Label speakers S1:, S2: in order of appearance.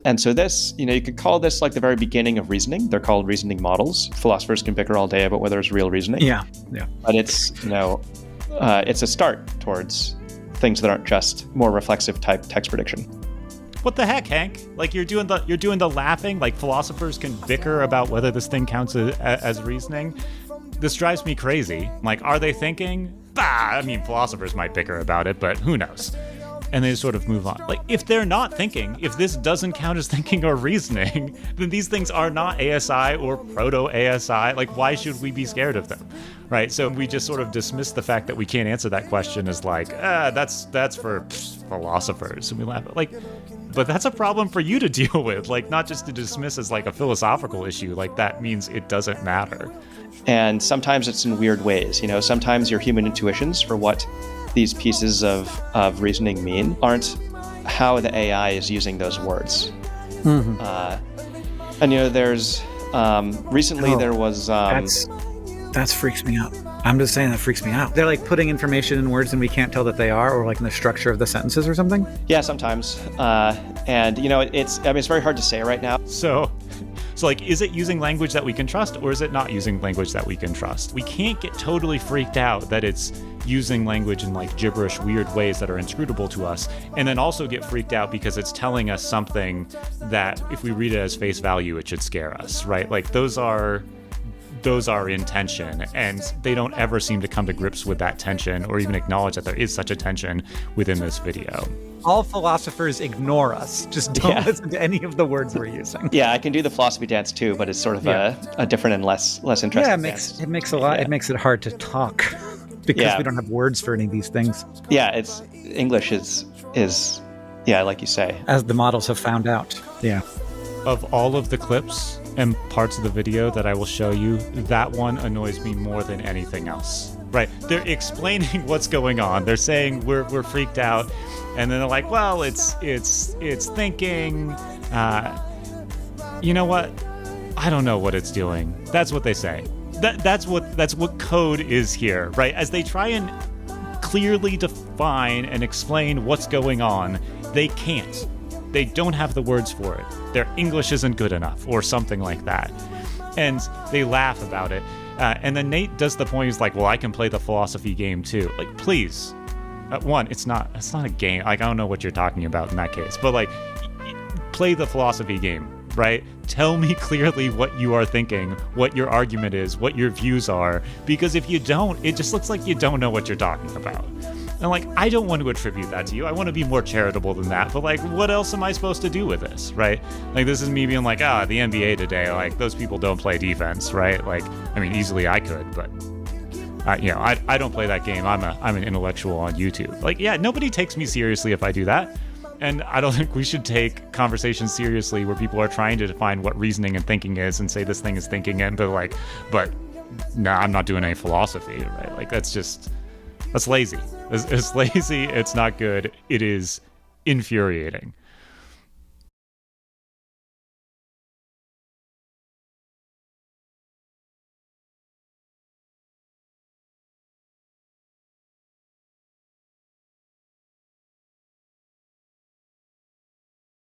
S1: And so this, you could call this like the very beginning of reasoning. They're called reasoning models. Philosophers can bicker all day about whether it's real reasoning.
S2: Yeah.
S1: But it's, it's a start towards things that aren't just more reflexive type text prediction.
S3: What the heck, Hank? Like you're doing the laughing. Like philosophers can bicker about whether this thing counts as reasoning. This drives me crazy. Like, are they thinking? I mean, philosophers might bicker about it, but who knows? And they sort of move on. Like, if they're not thinking, if this doesn't count as thinking or reasoning, then these things are not ASI or proto-ASI. Like, why should we be scared of them? Right? So we just sort of dismiss the fact that we can't answer that question as like, that's for philosophers. And we laugh. Like, but that's a problem for you to deal with. Like, not just to dismiss as like a philosophical issue. Like, that means it doesn't matter.
S1: And sometimes it's in weird ways. Sometimes your human intuitions for what these pieces of reasoning mean aren't how the AI is using those words.
S2: Mm-hmm.
S1: And there's recently there was
S2: that freaks me out. I'm just saying that freaks me out. They're like putting information in words and we can't tell that they are, or like in the structure of the sentences or something.
S1: Yeah, sometimes. And it's very hard to say right now.
S3: So like, is it using language that we can trust, or is it not using language that we can trust? We can't get totally freaked out that it's using language in like gibberish, weird ways that are inscrutable to us, and then also get freaked out because it's telling us something that if we read it as face value, it should scare us, right? Like those are in tension, and they don't ever seem to come to grips with that tension or even acknowledge that there is such a tension within this video.
S2: All philosophers ignore us. Just don't listen to any of the words we're using.
S1: Yeah, I can do the philosophy dance too, but it's sort of a different and less interesting dance.
S2: It makes it hard to talk because we don't have words for any of these things.
S1: Yeah, it's English is like you say.
S2: As the models have found out. Yeah.
S3: Of all of the clips and parts of the video that I will show you, that one annoys me more than anything else. Right? They're explaining what's going on. They're saying we're freaked out, and then they're like, well, it's thinking. You know what? I don't know what it's doing. That's what they say. That's what code is here, right? As they try and clearly define and explain what's going on, they can't. They don't have the words for it. Their English isn't good enough, or something like that. And they laugh about it. And then Nate does the point, he's like, well, I can play the philosophy game too. Like, please. One, it's not a game. Like, I don't know what you're talking about in that case. But like, play the philosophy game, right? Tell me clearly what you are thinking, what your argument is, what your views are. Because if you don't, it just looks like you don't know what you're talking about. And like, I don't want to attribute that to you. I want to be more charitable than that. But like, what else am I supposed to do with this, right? Like, this is me being like, the NBA today, like, those people don't play defense, right? Like, I mean, easily I could, but I don't play that game. I'm an intellectual on YouTube. Like, yeah, nobody takes me seriously if I do that. And I don't think we should take conversations seriously where people are trying to define what reasoning and thinking is and say this thing is thinking it, but no, I'm not doing any philosophy, right? Like, that's lazy. It's lazy. It's not good. It is infuriating.